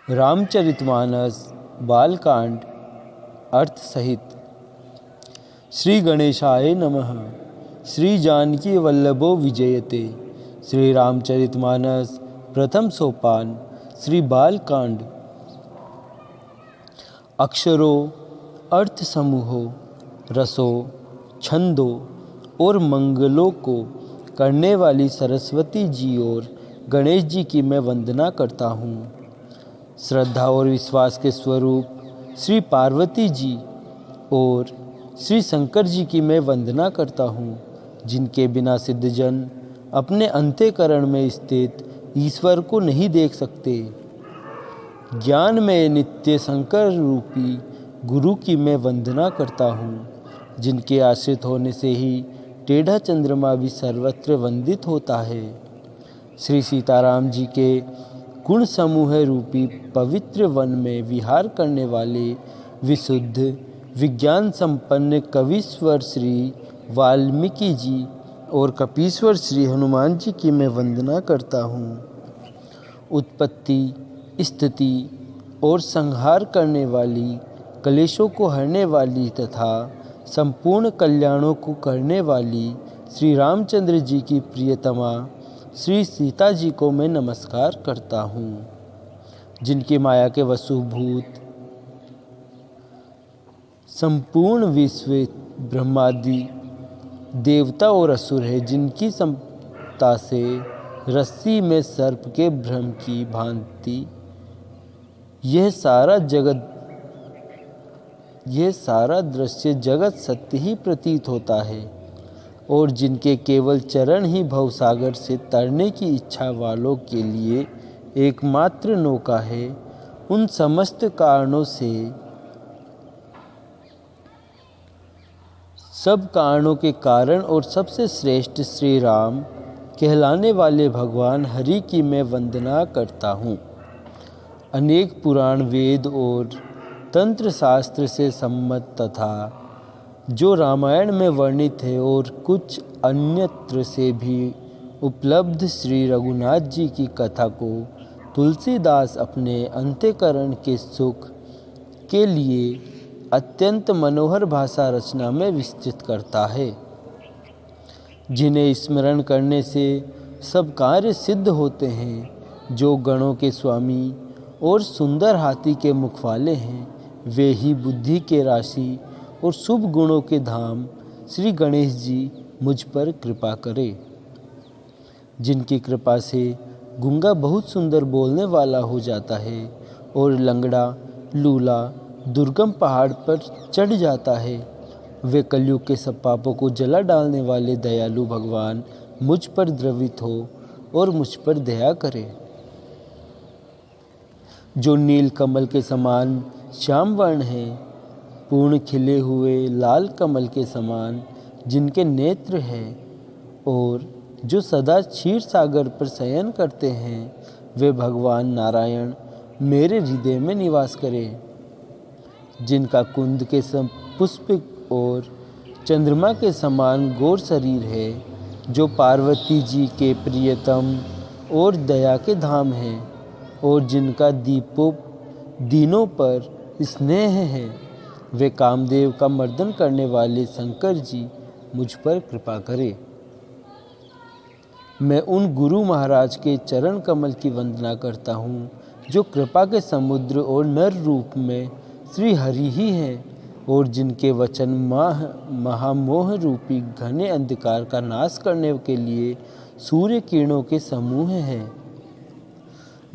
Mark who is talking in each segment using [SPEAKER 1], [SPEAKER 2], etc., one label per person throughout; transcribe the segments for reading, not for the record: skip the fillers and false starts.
[SPEAKER 1] रामचरितमानस बालकांड अर्थ सहित। श्री गणेशाय नमः। श्री जानकी वल्लभो विजयते। श्री रामचरितमानस प्रथम सोपान। श्री बालकांड। अक्षरों, अर्थ समूहों, रसों, छंदों और मंगलों को करने वाली सरस्वती जी और गणेश जी की मैं वंदना करता हूँ। श्रद्धा और विश्वास के स्वरूप श्री पार्वती जी और श्री शंकर जी की मैं वंदना करता हूँ, जिनके बिना सिद्धजन अपने अंतःकरण में स्थित ईश्वर को नहीं देख सकते। ज्ञान में नित्य शंकर रूपी गुरु की मैं वंदना करता हूँ, जिनके आश्रित होने से ही टेढ़ा चंद्रमा भी सर्वत्र वंदित होता है। श्री सीताराम जी के गुण समूह रूपी पवित्र वन में विहार करने वाले विशुद्ध विज्ञान संपन्न कवीश्वर श्री वाल्मीकि जी और कपीश्वर श्री हनुमान जी की मैं वंदना करता हूँ। उत्पत्ति, स्थिति और संहार करने वाली, कलेशों को हरने वाली तथा संपूर्ण कल्याणों को करने वाली श्री रामचंद्र जी की प्रियतमा श्री सीता जी को मैं नमस्कार करता हूँ, जिनकी माया के वशुभूत संपूर्ण विश्व ब्रह्मादि देवता और असुर है, जिनकी समता से रस्सी में सर्प के भ्रम की भांति यह सारा दृश्य जगत सत्य ही प्रतीत होता है, और जिनके केवल चरण ही भवसागर से तरने की इच्छा वालों के लिए एकमात्र नौका है। उन समस्त कारणों से, सब कारणों के कारण और सबसे श्रेष्ठ श्री राम कहलाने वाले भगवान हरि की मैं वंदना करता हूँ। अनेक पुराण, वेद और तंत्र शास्त्र से सम्मत तथा जो रामायण में वर्णित है और कुछ अन्यत्र से भी उपलब्ध श्री रघुनाथ जी की कथा को तुलसीदास अपने अंतःकरण के सुख के लिए अत्यंत मनोहर भाषा रचना में विस्तृत करता है, जिन्हें स्मरण करने से सब कार्य सिद्ध होते हैं। जो गणों के स्वामी और सुंदर हाथी के मुख वाले हैं, वे ही बुद्धि के राशि और शुभ गुणों के धाम श्री गणेश जी मुझ पर कृपा करें, जिनकी कृपा से गूंगा बहुत सुंदर बोलने वाला हो जाता है और लंगड़ा लूला दुर्गम पहाड़ पर चढ़ जाता है। वे कलयुग के सब पापों को जला डालने वाले दयालु भगवान मुझ पर द्रवित हो और मुझ पर दया करे। जो नील कमल के समान श्याम वर्ण है, पूर्ण खिले हुए लाल कमल के समान जिनके नेत्र हैं, और जो सदा क्षीर सागर पर शयन करते हैं, वे भगवान नारायण मेरे हृदय में निवास करें। जिनका कुंद के सम पुष्प और चंद्रमा के समान गौर शरीर है, जो पार्वती जी के प्रियतम और दया के धाम हैं, और जिनका दीनों पर स्नेह है, वे कामदेव का मर्दन करने वाले शंकर जी मुझ पर कृपा करें। मैं उन गुरु महाराज के चरण कमल की वंदना करता हूँ, जो कृपा के समुद्र और नर रूप में श्री हरि ही हैं, और जिनके वचन महामोह रूपी घने अंधकार का नाश करने के लिए सूर्य किरणों के समूह हैं।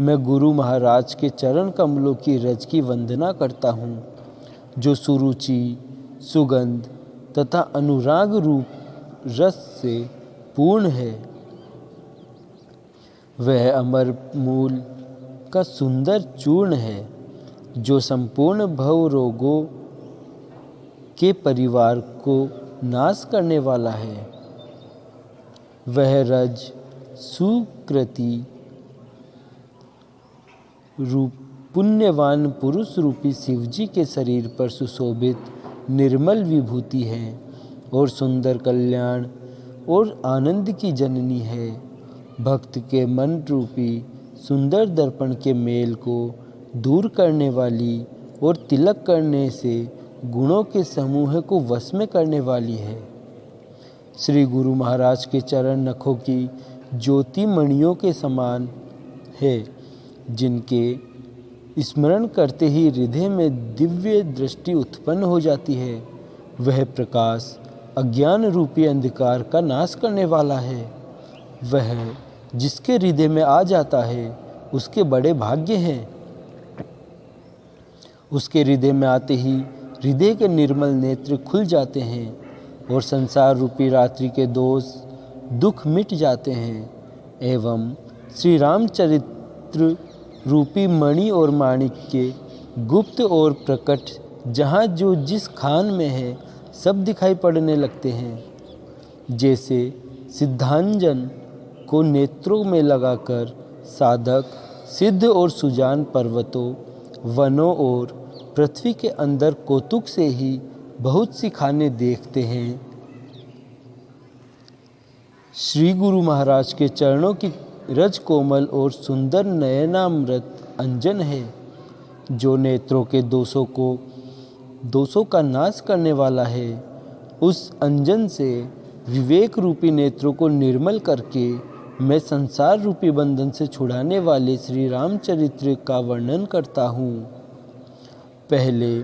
[SPEAKER 1] मैं गुरु महाराज के चरण कमलों की रज की वंदना करता हूँ, जो सुरुचि, सुगंध तथा अनुराग रूप रस से पूर्ण है। वह अमर मूल का सुंदर चूर्ण है, जो संपूर्ण भव रोगों के परिवार को नाश करने वाला है। वह रज सुकृति रूप पुण्यवान पुरुष रूपी शिवजी के शरीर पर सुशोभित निर्मल विभूति है, और सुंदर कल्याण और आनंद की जननी है। भक्त के मन रूपी सुंदर दर्पण के मेल को दूर करने वाली और तिलक करने से गुणों के समूह को वश में करने वाली है। श्री गुरु महाराज के चरण नखों की ज्योति मणियों के समान है, जिनके स्मरण करते ही हृदय में दिव्य दृष्टि उत्पन्न हो जाती है। वह प्रकाश अज्ञान रूपी अंधकार का नाश करने वाला है। वह जिसके हृदय में आ जाता है उसके बड़े भाग्य हैं। उसके हृदय में आते ही हृदय के निर्मल नेत्र खुल जाते हैं और संसार रूपी रात्रि के दोष दुख मिट जाते हैं एवं श्री रामचरित्र रूपी मणि और माणिक्य गुप्त और प्रकट जहाँ जो जिस खान में है सब दिखाई पड़ने लगते हैं। जैसे सिद्धांजन को नेत्रों में लगाकर साधक सिद्ध और सुजान पर्वतों, वनों और पृथ्वी के अंदर कौतुक से ही बहुत सी खाने देखते हैं। श्री गुरु महाराज के चरणों की रज कोमल और सुंदर नयनामृत अंजन है, जो नेत्रों के दोषों का नाश करने वाला है। उस अंजन से विवेक रूपी नेत्रों को निर्मल करके मैं संसार रूपी बंधन से छुड़ाने वाले श्री रामचरित्र का वर्णन करता हूँ। पहले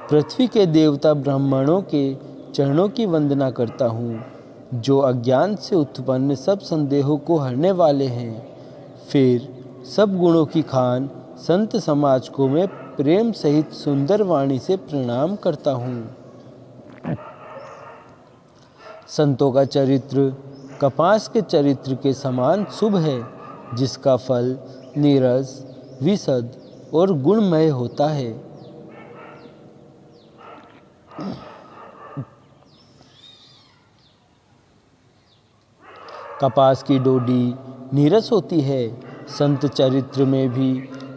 [SPEAKER 1] पृथ्वी के देवता ब्राह्मणों के चरणों की वंदना करता हूँ, जो अज्ञान से उत्पन्न सब संदेहों को हरने वाले हैं। फिर सब गुणों की खान संत समाज को मैं प्रेम सहित सुंदर वाणी से प्रणाम करता हूँ। संतों का चरित्र कपास के चरित्र के समान शुभ है, जिसका फल नीरस, विशद और गुणमय होता है। कपास की डोडी नीरस होती है। संत चरित्र में भी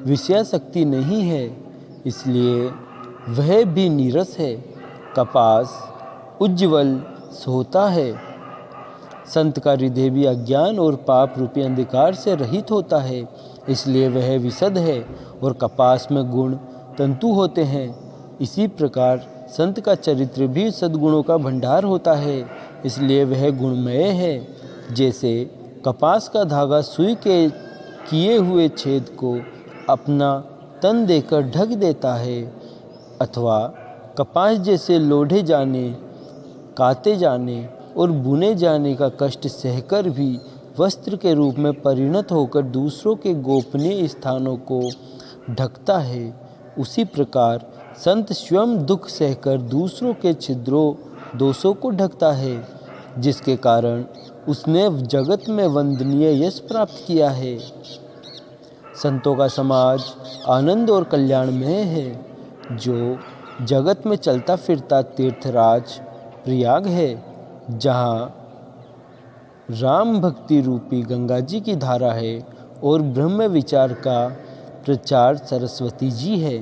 [SPEAKER 1] विषय शक्ति नहीं है, इसलिए वह भी नीरस है। कपास उज्ज्वल होता है। संत का हृदय भी अज्ञान और पाप रूपी अंधकार से रहित होता है, इसलिए वह विशद है और कपास में गुण तंतु होते हैं। इसी प्रकार संत का चरित्र भी सद्गुणों का भंडार होता है, इसलिए वह गुणमय है। जैसे कपास का धागा सुई के किए हुए छेद को अपना तन देकर ढक देता है, अथवा कपास जैसे लोढ़े जाने, काते जाने और बुने जाने का कष्ट सहकर भी वस्त्र के रूप में परिणत होकर दूसरों के गोपनीय स्थानों को ढकता है, उसी प्रकार संत स्वयं दुख सहकर दूसरों के छिद्रों दोषों को ढकता है, जिसके कारण उसने जगत में वंदनीय यश प्राप्त किया है। संतों का समाज आनंद और कल्याणमय है, जो जगत में चलता फिरता तीर्थराज प्रयाग है, जहाँ राम भक्ति रूपी गंगा जी की धारा है और ब्रह्म विचार का प्रचार सरस्वती जी है।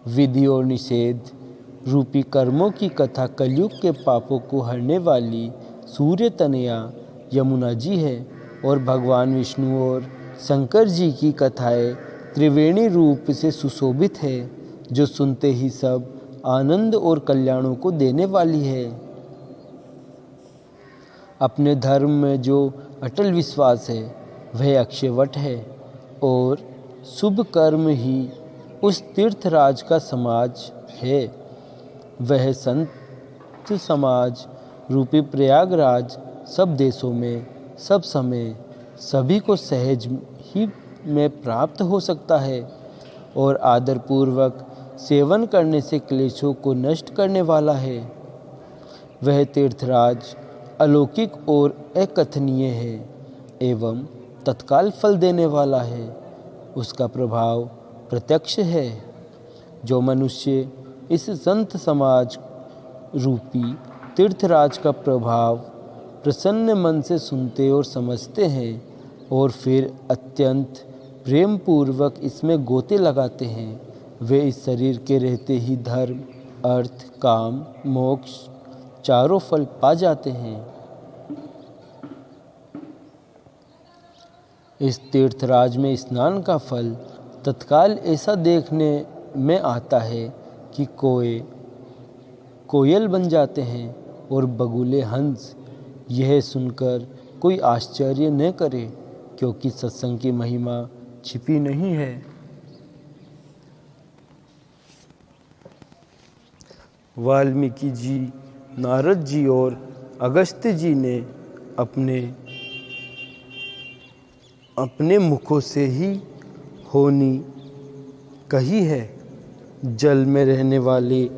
[SPEAKER 1] विधि और निषेध रूपी कर्मों की कथा कलयुग के पापों को हरने वाली सूर्य तनया यमुना जी है और भगवान विष्णु और शंकर जी की कथाएं त्रिवेणी रूप से सुशोभित है, जो सुनते ही सब आनंद और कल्याणों को देने वाली है। अपने धर्म में जो अटल विश्वास है वह अक्षयवट है और शुभ कर्म ही उस तीर्थराज का समाज है। वह संत समाज रूपी प्रयागराज सब देशों में सब समय सभी को सहज ही में प्राप्त हो सकता है और आदरपूर्वक सेवन करने से क्लेशों को नष्ट करने वाला है। वह तीर्थराज अलौकिक और अकथनीय है एवं तत्काल फल देने वाला है। उसका प्रभाव प्रत्यक्ष है। जो मनुष्य इस संत समाज रूपी तीर्थराज का प्रभाव प्रसन्न मन से सुनते और समझते हैं और फिर अत्यंत प्रेम पूर्वक इसमें गोते लगाते हैं, वे इस शरीर के रहते ही धर्म, अर्थ, काम, मोक्ष चारों फल पा जाते हैं। इस तीर्थराज में स्नान का फल तत्काल ऐसा देखने में आता है कि कोयल बन जाते हैं और बगुले हंस। यह सुनकर कोई आश्चर्य न करे, क्योंकि सत्संग की महिमा छिपी नहीं है। वाल्मीकि जी, नारद जी और अगस्त्य जी ने अपने मुखों से ही होनी कही है। जल में रहने वाले,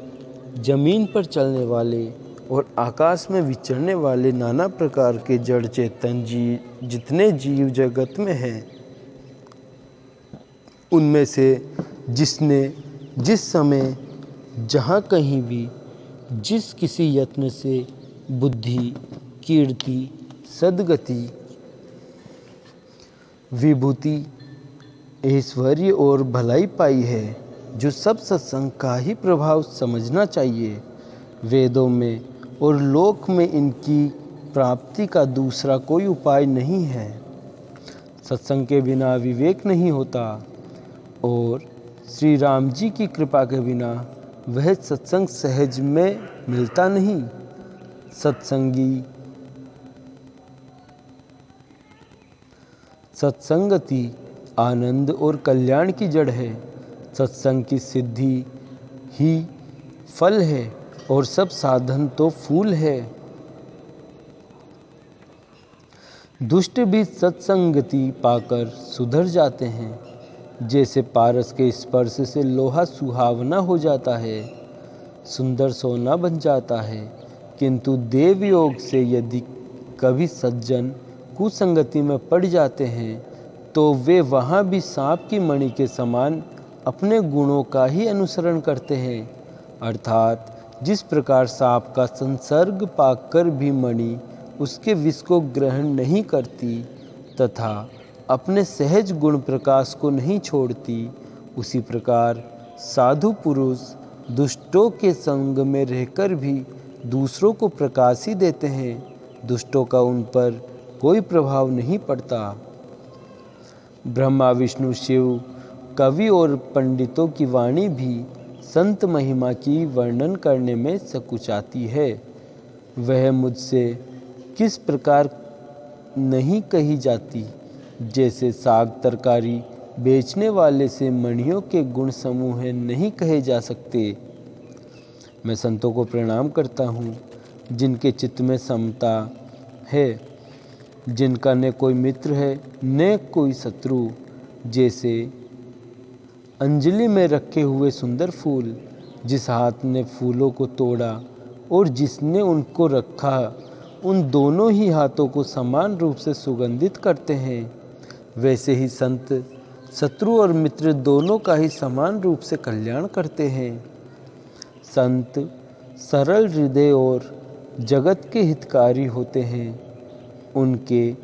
[SPEAKER 1] जमीन पर चलने वाले और आकाश में विचरने वाले नाना प्रकार के जड़ चेतन जितने जीव जगत में हैं, उनमें से जिसने जिस समय जहाँ कहीं भी जिस किसी यत्न से बुद्धि, कीर्ति, सद्गति, विभूति, ऐश्वर्य और भलाई पाई है, जो सब सत्संग का ही प्रभाव समझना चाहिए। वेदों में और लोक में इनकी प्राप्ति का दूसरा कोई उपाय नहीं है। सत्संग के बिना विवेक नहीं होता और श्री राम जी की कृपा के बिना वह सत्संग सहज में मिलता नहीं। सत्संगति आनंद और कल्याण की जड़ है। सत्संग की सिद्धि ही फल है और सब साधन तो फूल है। दुष्ट भी सत्संगति पाकर सुधर जाते हैं। जैसे पारस के स्पर्श से लोहा सुहावना हो जाता है, सुंदर सोना बन जाता है, किंतु देव योग से यदि कभी सज्जन कुसंगति में पड़ जाते हैं तो वे वहाँ भी सांप की मणि के समान अपने गुणों का ही अनुसरण करते हैं। अर्थात जिस प्रकार सांप का संसर्ग पाकर भी मणि उसके विष को ग्रहण नहीं करती तथा अपने सहज गुण प्रकाश को नहीं छोड़ती, उसी प्रकार साधु पुरुष दुष्टों के संग में रहकर भी दूसरों को प्रकाश ही देते हैं। दुष्टों का उन पर कोई प्रभाव नहीं पड़ता। ब्रह्मा, विष्णु, शिव, कवि और पंडितों की वाणी भी संत महिमा की वर्णन करने में सकुचाती है। वह मुझसे किस प्रकार नहीं कही जाती, जैसे साग तरकारी बेचने वाले से मणियों के गुण समूह नहीं कहे जा सकते। मैं संतों को प्रणाम करता हूँ जिनके चित्त में समता है, जिनका न कोई मित्र है न कोई शत्रु। जैसे अंजलि में रखे हुए सुंदर फूल, जिस हाथ ने फूलों को तोड़ा और जिसने उनको रखा, उन दोनों ही हाथों को समान रूप से सुगंधित करते हैं। वैसे ही संत शत्रु और मित्र दोनों का ही समान रूप से कल्याण करते हैं। संत सरल हृदय और जगत के हितकारी होते हैं। उनके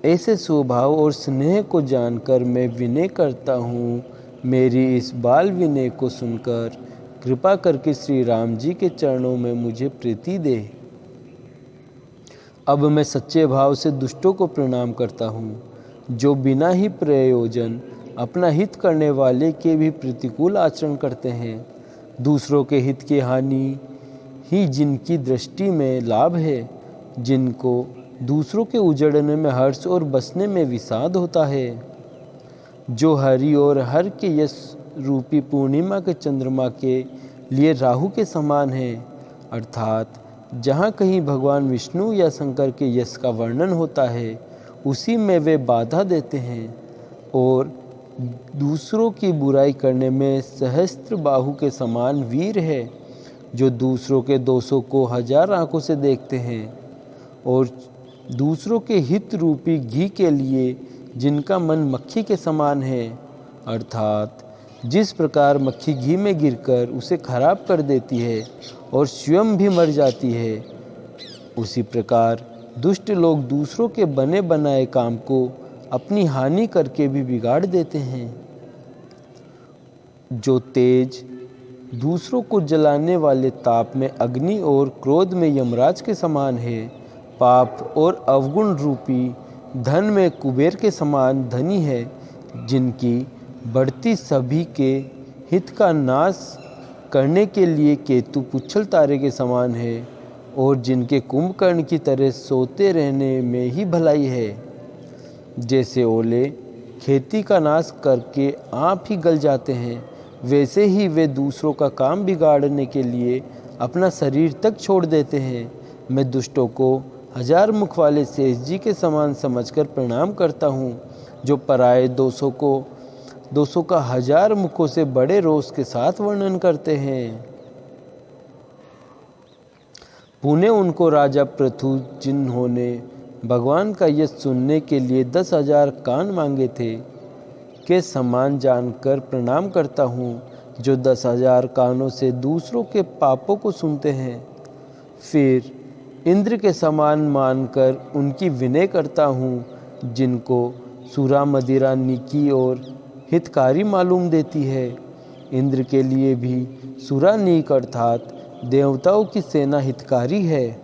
[SPEAKER 1] ऐसे स्वभाव और स्नेह को जानकर मैं विनय करता हूँ, मेरी इस बाल विनय को सुनकर कृपा करके श्री राम जी के चरणों में मुझे प्रीति दे। अब मैं सच्चे भाव से दुष्टों को प्रणाम करता हूँ, जो बिना ही प्रयोजन अपना हित करने वाले के भी प्रतिकूल आचरण करते हैं। दूसरों के हित की हानि ही जिनकी दृष्टि में लाभ है, जिनको दूसरों के उजड़ने में हर्ष और बसने में विषाद होता है, जो हरि और हर के यश रूपी पूर्णिमा के चंद्रमा के लिए राहु के समान है। अर्थात जहाँ कहीं भगवान विष्णु या शंकर के यश का वर्णन होता है, उसी में वे बाधा देते हैं और दूसरों की बुराई करने में सहस्त्र बाहु के समान वीर है, जो दूसरों के दोषों को हजार आंखों से देखते हैं और दूसरों के हित रूपी घी के लिए जिनका मन मक्खी के समान है। अर्थात जिस प्रकार मक्खी घी में गिरकर उसे खराब कर देती है और स्वयं भी मर जाती है, उसी प्रकार दुष्ट लोग दूसरों के बने बनाए काम को अपनी हानि करके भी बिगाड़ देते हैं। जो तेज दूसरों को जलाने वाले ताप में अग्नि और क्रोध में यमराज के समान है, पाप और अवगुण रूपी धन में कुबेर के समान धनी है, जिनकी बढ़ती सभी के हित का नाश करने के लिए केतु पुच्छल तारे के समान है और जिनके कुंभकर्ण की तरह सोते रहने में ही भलाई है। जैसे ओले खेती का नाश करके आप ही गल जाते हैं, वैसे ही वे दूसरों का काम बिगाड़ने के लिए अपना शरीर तक छोड़ देते हैं। मैं दुष्टों को 1000 मुख वाले शेष जी के समान समझकर प्रणाम करता हूँ, जो पराये दोषों का 1000 मुखों से बड़े रोष के साथ वर्णन करते हैं। पुणे उनको राजा पृथु, जिन्होंने भगवान का यश सुनने के लिए 10,000 कान मांगे थे, के समान जानकर प्रणाम करता हूँ, जो 10,000 कानों से दूसरों के पापों को सुनते हैं। फिर इंद्र के समान मानकर उनकी विनय करता हूँ, जिनको सुरा मदिरा नीकी और हितकारी मालूम देती है। इंद्र के लिए भी सुरा नीक अर्थात देवताओं की सेना हितकारी है।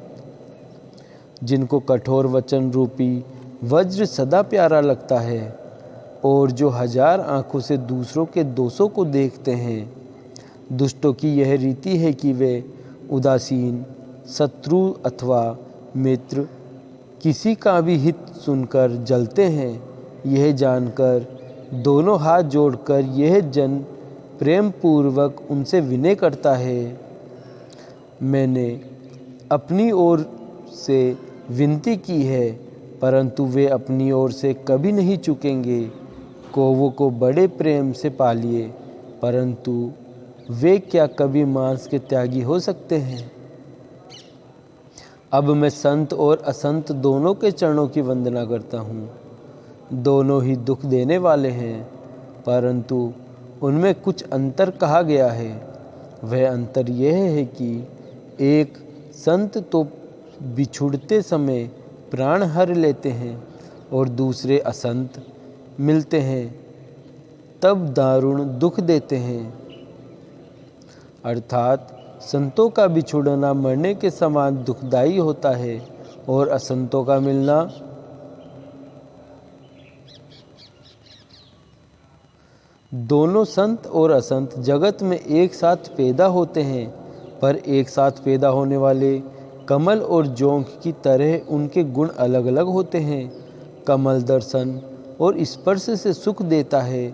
[SPEAKER 1] जिनको कठोर वचन रूपी वज्र सदा प्यारा लगता है और जो 1000 आँखों से दूसरों के दोषों को देखते हैं। दुष्टों की यह रीति है कि वे उदासीन, शत्रु अथवा मित्र किसी का भी हित सुनकर जलते हैं। यह जानकर दोनों हाथ जोड़कर यह जन प्रेम पूर्वक उनसे विनय करता है। मैंने अपनी ओर से विनती की है, परंतु वे अपनी ओर से कभी नहीं चुकेंगे। कौवों को बड़े प्रेम से पालिए, परंतु वे क्या कभी मांस के त्यागी हो सकते हैं। अब मैं संत और असंत दोनों के चरणों की वंदना करता हूँ। दोनों ही दुख देने वाले हैं, परंतु उनमें कुछ अंतर कहा गया है। वह अंतर यह है कि एक संत तो बिछुड़ते समय प्राण हर लेते हैं और दूसरे असंत मिलते हैं तब दारुण दुख देते हैं। अर्थात संतों का बिछुड़ना मरने के समान दुखदायी होता है और असंतों का मिलना दोनों संत और असंत जगत में एक साथ पैदा होते हैं, पर एक साथ पैदा होने वाले कमल और जोंक की तरह उनके गुण अलग अलग होते हैं। कमल दर्शन और स्पर्श से सुख देता है,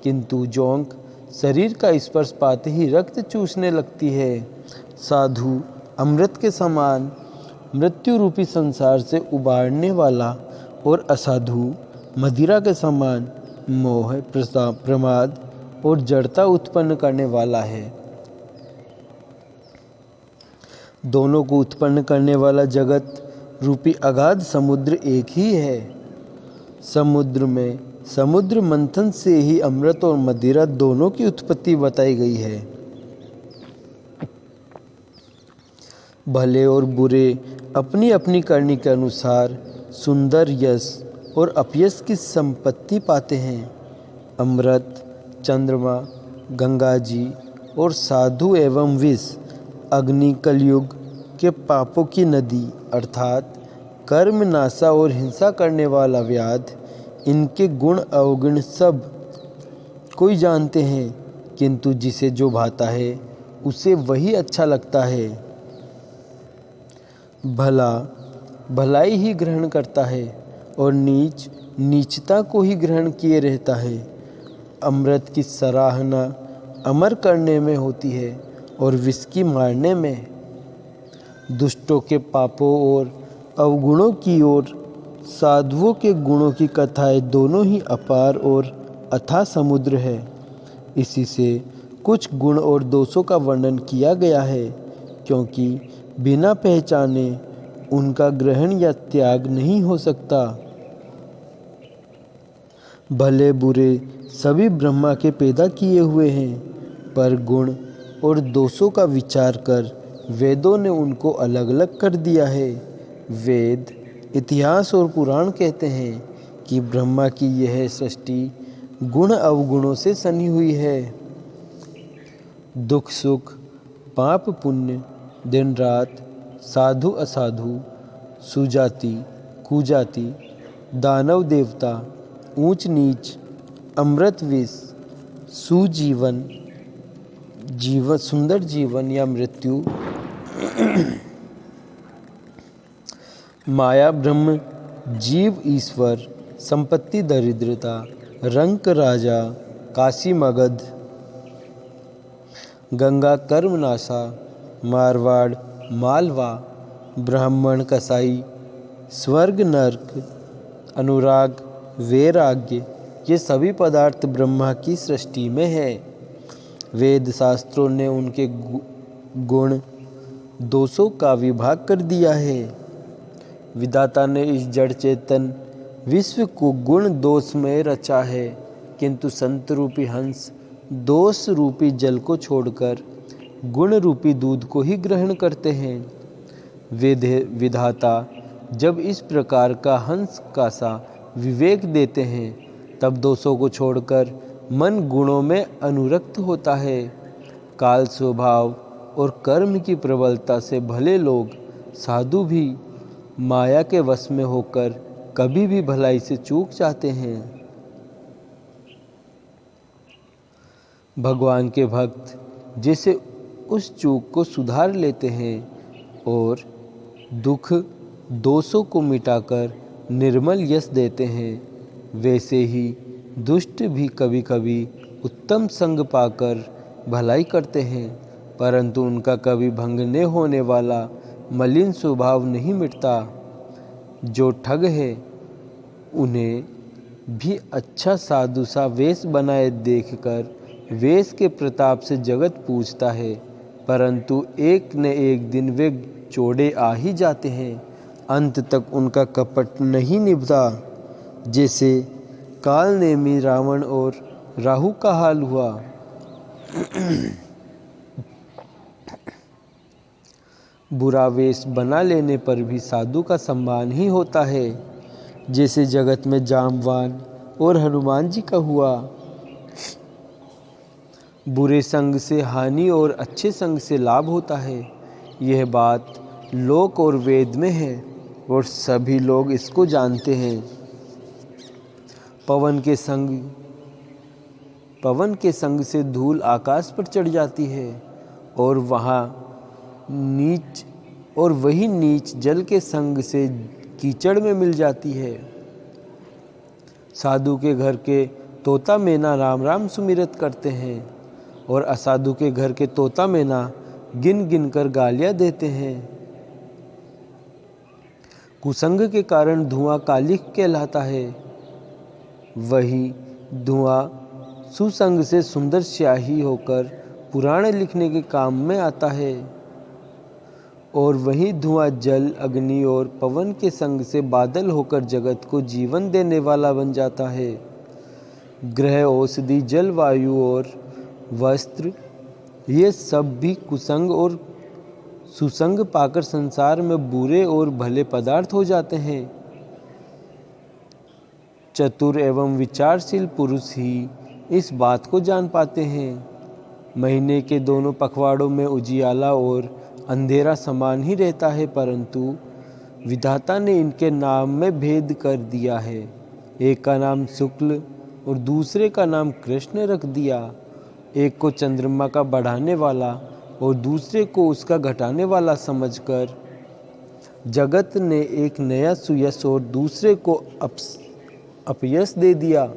[SPEAKER 1] किंतु जोंक शरीर का स्पर्श पाते ही रक्त चूसने लगती है। साधु अमृत के समान मृत्यु रूपी संसार से उबारने वाला और असाधु मदिरा के समान मोह, प्रमाद और जड़ता उत्पन्न करने वाला है। दोनों को उत्पन्न करने वाला जगत रूपी अगाध समुद्र एक ही है। समुद्र में समुद्र मंथन से ही अमृत और मदिरा दोनों की उत्पत्ति बताई गई है। भले और बुरे अपनी अपनी करनी के अनुसार सुंदर यश और अपयश की संपत्ति पाते हैं। अमृत, चंद्रमा, गंगा जी और साधु एवं विष, अग्नि, कलयुग के पापों की नदी अर्थात कर्म, नाशा और हिंसा करने वाला व्याध, इनके गुण अवगुण सब कोई जानते हैं, किंतु जिसे जो भाता है उसे वही अच्छा लगता है। भला भलाई ही ग्रहण करता है और नीच नीचता को ही ग्रहण किए रहता है। अमृत की सराहना अमर करने में होती है और विष की मारने में। दुष्टों के पापों और अवगुणों की ओर साधुओं के गुणों की कथाएं दोनों ही अपार और अथाह समुद्र है। इसी से कुछ गुण और दोषों का वर्णन किया गया है, क्योंकि बिना पहचाने उनका ग्रहण या त्याग नहीं हो सकता। भले बुरे सभी ब्रह्मा के पैदा किए हुए हैं, पर गुण और दोषों का विचार कर वेदों ने उनको अलग अलग कर दिया है। वेद, इतिहास और पुराण कहते हैं कि ब्रह्मा की यह सृष्टि गुण अवगुणों से सनी हुई है। दुख सुख, पाप पुण्य, दिन रात, साधु असाधु, सुजाति कुजाति, दानव देवता, ऊंच नीच, अमृत विष, सुजीवन जीवन, सुंदर जीवन या मृत्यु, माया ब्रह्म, जीव ईश्वर, संपत्ति दरिद्रता, रंक राजा, काशी मगध, गंगा कर्मनाशा, मारवाड़ मालवा, ब्राह्मण कसाई, स्वर्ग नर्क, अनुराग वैराग्य, ये सभी पदार्थ ब्रह्मा की सृष्टि में है। वेद शास्त्रों ने उनके गुण दोषों का विभाग कर दिया है। विधाता ने इस जड़ चेतन विश्व को गुण दोष में रचा है, किंतु संत रूपी हंस दोष रूपी जल को छोड़कर गुण रूपी दूध को ही ग्रहण करते हैं। विधाता जब इस प्रकार का हंस का सा विवेक देते हैं, तब दोषों को छोड़कर मन गुणों में अनुरक्त होता है। काल स्वभाव और कर्म की प्रबलता से भले लोग साधु भी माया के वश में होकर कभी भी भलाई से चूक जाते हैं। भगवान के भक्त जैसे उस चूक को सुधार लेते हैं और दुख दोषों को मिटाकर निर्मल यश देते हैं, वैसे ही दुष्ट भी कभी कभी उत्तम संग पाकर भलाई करते हैं, परंतु उनका कभी भंग न होने वाला मलिन स्वभाव नहीं मिटता। जो ठग है उन्हें भी अच्छा साधु सा वेश बनाए देखकर वेश के प्रताप से जगत पूजता है, परंतु एक न एक दिन वे चोड़े आ ही जाते हैं। अंत तक उनका कपट नहीं निभता। जैसे काल नेमी रावण और राहु का हाल हुआ। बुरा वेश बना लेने पर भी साधु का सम्मान ही होता है, जैसे जगत में जामवान और हनुमान जी का हुआ। बुरे संग से हानि और अच्छे संग से लाभ होता है। यह बात लोक और वेद में है और सभी लोग इसको जानते हैं। पवन के संग से धूल आकाश पर चढ़ जाती है और वही नीच जल के संग से कीचड़ में मिल जाती है। साधु के घर के तोता मैना राम राम सुमिरत करते हैं और असाधु के घर के तोता मैना गिन गिन कर गालियां देते हैं। कुसंग के कारण धुआं कालिख कहलाता है, वही धुआं सुसंग से सुंदर स्याही होकर पुराण लिखने के काम में आता है, और वही धुआं जल अग्नि और पवन के संग से बादल होकर जगत को जीवन देने वाला बन जाता है। ग्रह, औषधि, जल, वायु और वस्त्र, ये सब भी कुसंग और सुसंग पाकर संसार में बुरे और भले पदार्थ हो जाते हैं। चतुर एवं विचारशील पुरुष ही इस बात को जान पाते हैं। महीने के दोनों पखवाड़ों में उजियाला और अंधेरा समान ही रहता है, परंतु विधाता ने इनके नाम में भेद कर दिया है। एक का नाम शुक्ल और दूसरे का नाम कृष्ण रख दिया। एक को चंद्रमा का बढ़ाने वाला और दूसरे को उसका घटाने वाला समझकर जगत ने एक नया सुयश और दूसरे को अपयश दे दिया।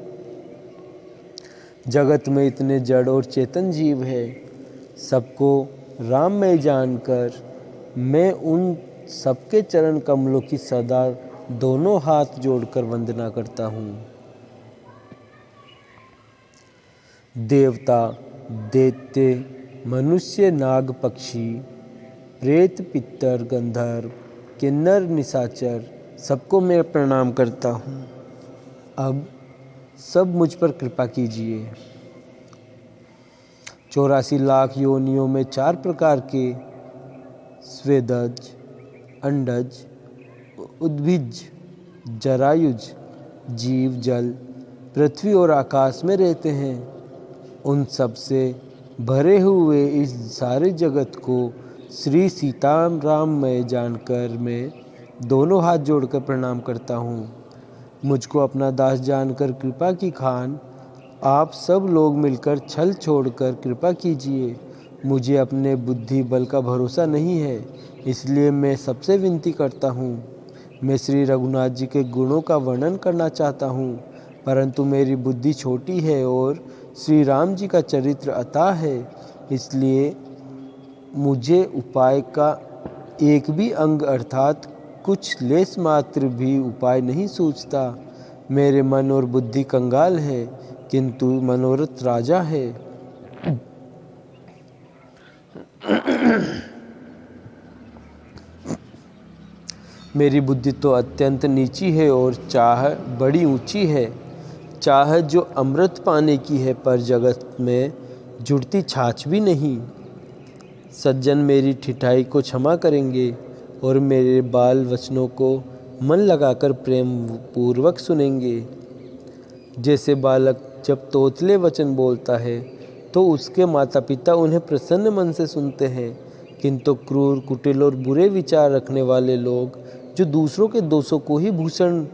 [SPEAKER 1] जगत में इतने जड़ और चेतन जीव है, सबको राम में जानकर मैं उन सबके चरण कमलों की सदा दोनों हाथ जोड़कर वंदना करता हूँ। देवता, दैत्य, मनुष्य, नाग, पक्षी, प्रेत, पितर, गंधर्व, किन्नर, निशाचर, सबको मैं प्रणाम करता हूँ। अब सब मुझ पर कृपा कीजिए। 84 लाख योनियों में 4 प्रकार के स्वेदज, अंडज, उद्भिज, जरायुज जीव जल, पृथ्वी और आकाश में रहते हैं। उन सब से भरे हुए इस सारे जगत को श्री सीताराम में जानकर मैं दोनों हाथ जोड़कर प्रणाम करता हूँ। मुझको अपना दास जानकर कृपा की खान आप सब लोग मिलकर छल छोड़कर कृपा कीजिए। मुझे अपने बुद्धि बल का भरोसा नहीं है, इसलिए मैं सबसे विनती करता हूँ। मैं श्री रघुनाथ जी के गुणों का वर्णन करना चाहता हूँ, परंतु मेरी बुद्धि छोटी है और श्री राम जी का चरित्र अथाह है, इसलिए मुझे उपाय का एक भी अंग अर्थात कुछ लेस मात्र भी उपाय नहीं सूझता। मेरे मन और बुद्धि कंगाल है, किंतु मनोरथ राजा है। मेरी बुद्धि तो अत्यंत नीची है और चाह बड़ी ऊंची है। चाह जो अमृत पाने की है, पर जगत में जुड़ती छाछ भी नहीं। सज्जन मेरी ठिठाई को क्षमा करेंगे और मेरे बाल वचनों को मन लगाकर प्रेम पूर्वक सुनेंगे। जैसे बालक जब तोतले वचन बोलता है तो उसके माता पिता उन्हें प्रसन्न मन से सुनते हैं, किंतु क्रूर, कुटिल और बुरे विचार रखने वाले लोग जो दूसरों के दोषों को ही भूषण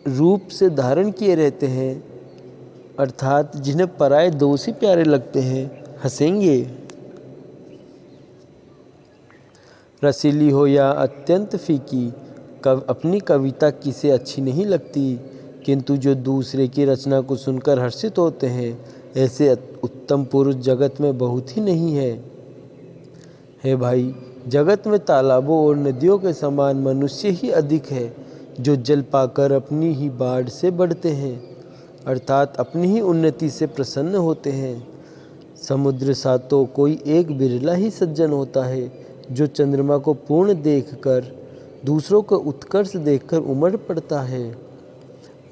[SPEAKER 1] रूप से धारण किए रहते हैं, अर्थात जिन्हें पराये दोष ही प्यारे लगते हैं, हंसेंगे। रसीली हो या अत्यंत फीकी, अपनी कविता किसे अच्छी नहीं लगती, किंतु जो दूसरे की रचना को सुनकर हर्षित होते हैं, ऐसे उत्तम पुरुष जगत में बहुत ही नहीं है। हे भाई, जगत में तालाबों और नदियों के समान मनुष्य ही अधिक है, जो जल पाकर अपनी ही बाढ़ से बढ़ते हैं, अर्थात अपनी ही उन्नति से प्रसन्न होते हैं। समुद्र सा तो कोई एक बिरला ही सज्जन होता है, जो चंद्रमा को पूर्ण देखकर दूसरों को उत्कर्ष देखकर उमड़ पड़ता है।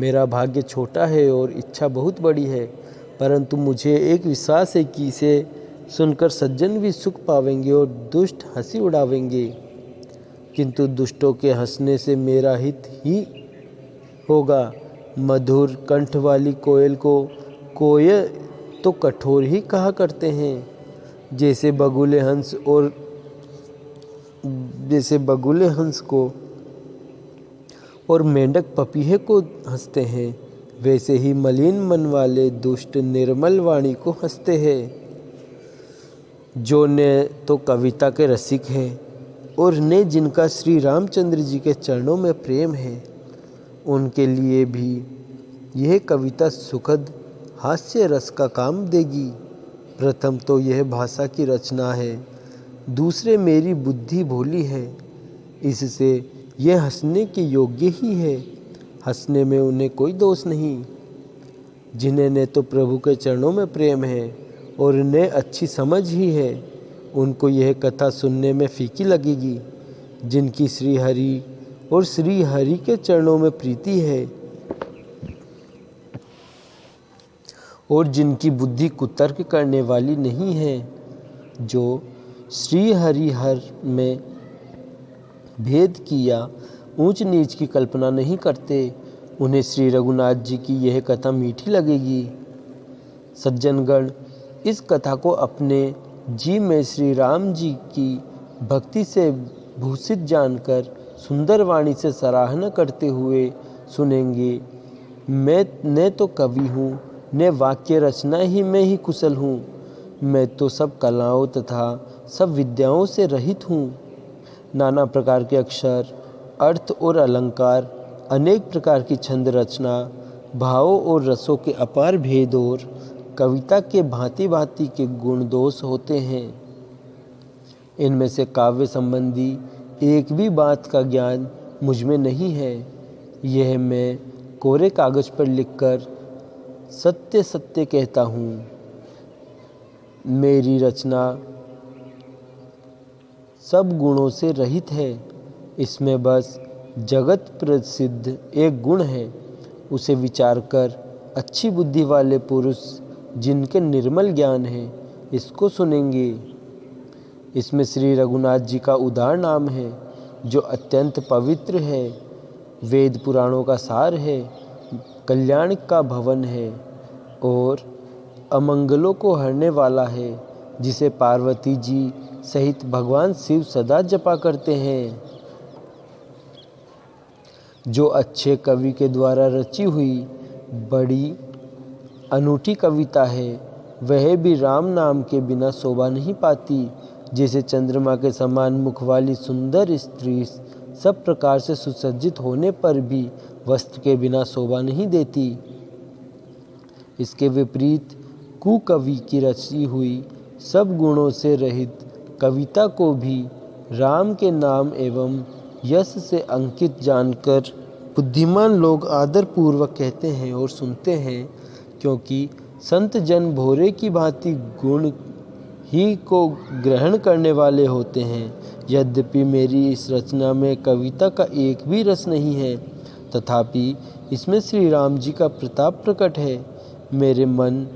[SPEAKER 1] मेरा भाग्य छोटा है और इच्छा बहुत बड़ी है, परंतु मुझे एक विश्वास है कि इसे सुनकर सज्जन भी सुख पावेंगे और दुष्ट हंसी उड़ावेंगे, किंतु दुष्टों के हंसने से मेरा हित ही होगा। मधुर कंठ वाली कोयल को कोयल तो कठोर ही कहा करते हैं, जैसे बगुले हंस को और मेंढक पपीहे को हंसते हैं, वैसे ही मलिन मन वाले दुष्ट निर्मल वाणी को हंसते हैं। जो ने तो कविता के रसिक हैं और ने जिनका श्री रामचंद्र जी के चरणों में प्रेम है, उनके लिए भी यह कविता सुखद हास्य रस का काम देगी। प्रथम तो यह भाषा की रचना है, दूसरे मेरी बुद्धि भोली है, इससे यह हंसने के योग्य ही है। हंसने में उन्हें कोई दोष नहीं। जिन्हें ने तो प्रभु के चरणों में प्रेम है और उन्हें अच्छी समझ ही है, उनको यह कथा सुनने में फीकी लगेगी। जिनकी श्री हरि और श्री हरि के चरणों में प्रीति है और जिनकी बुद्धि कुतर्क करने वाली नहीं है, जो श्री हरि हर में भेद की या ऊंच नीच की कल्पना नहीं करते, उन्हें श्री रघुनाथ जी की यह कथा मीठी लगेगी। सज्जनगण, इस कथा को अपने जी में श्री राम जी की भक्ति से भूषित जानकर सुंदर वाणी से सराहना करते हुए सुनेंगे। मैं न तो कवि हूँ, न वाक्य रचना ही में ही कुशल हूँ। मैं तो सब कलाओं तथा सब विद्याओं से रहित हूँ। नाना प्रकार के अक्षर, अर्थ और अलंकार, अनेक प्रकार की छंद रचना, भावों और रसों के अपार भेद और कविता के भांति भांति के गुण दोष होते हैं। इनमें से काव्य संबंधी एक भी बात का ज्ञान मुझ में नहीं है। यह मैं कोरे कागज पर लिखकर सत्य सत्य कहता हूँ। मेरी रचना सब गुणों से रहित है। इसमें बस जगत प्रसिद्ध एक गुण है, उसे विचार कर अच्छी बुद्धि वाले पुरुष जिनके निर्मल ज्ञान है, इसको सुनेंगे। इसमें श्री रघुनाथ जी का उदार नाम है, जो अत्यंत पवित्र है, वेद पुराणों का सार है, कल्याण का भवन है और अमंगलों को हरने वाला है, जिसे पार्वती जी सहित भगवान शिव सदा जपा करते हैं। जो अच्छे कवि के द्वारा रची हुई बड़ी अनूठी कविता है, वह भी राम नाम के बिना शोभा नहीं पाती। जैसे चंद्रमा के समान मुख वाली सुंदर स्त्री सब प्रकार से सुसज्जित होने पर भी वस्त्र के बिना शोभा नहीं देती, इसके विपरीत कुकवि की रची हुई सब गुणों से रहित कविता को भी राम के नाम एवं यश से अंकित जानकर बुद्धिमान लोग आदरपूर्वक कहते हैं और सुनते हैं, क्योंकि संत जन भोरे की भांति गुण ही को ग्रहण करने वाले होते हैं। यद्यपि मेरी इस रचना में कविता का एक भी रस नहीं है, तथापि इसमें श्री राम जी का प्रताप प्रकट है। मेरे मन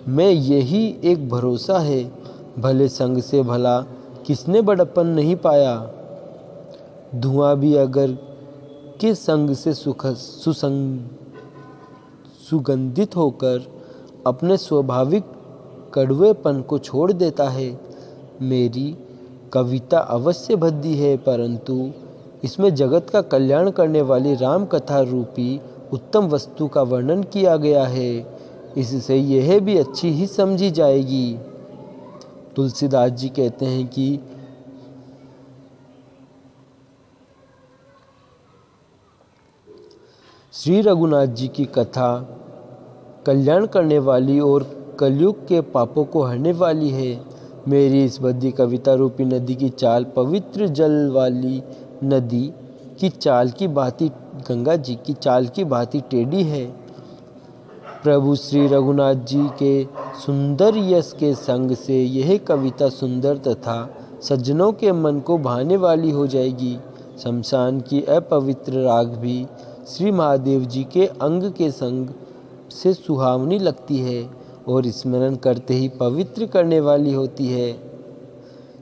[SPEAKER 1] में यही एक भरोसा है, भले संग से भला किसने बड़प्पन नहीं पाया। धुआं भी अगर के संग से सुगंधित होकर अपने स्वाभाविक कड़वेपन को छोड़ देता है। मेरी कविता अवश्य भद्दी है, परंतु इसमें जगत का कल्याण करने वाली राम कथा रूपी उत्तम वस्तु का वर्णन किया गया है, इससे यह भी अच्छी ही समझी जाएगी। तुलसीदास जी कहते हैं कि श्री रघुनाथ जी की कथा कल्याण करने वाली और कलयुग के पापों को हरने वाली है। मेरी इस बद्धी कविता रूपी नदी की चाल पवित्र जल वाली नदी की चाल की भांति, गंगा जी की चाल की भांति टेढ़ी है। प्रभु श्री रघुनाथ जी के सुंदर यश के संग से यह कविता सुंदर तथा सज्जनों के मन को भाने वाली हो जाएगी। शमशान की अपवित्र राग भी श्री महादेव जी के अंग के संग से सुहावनी लगती है और स्मरण करते ही पवित्र करने वाली होती है।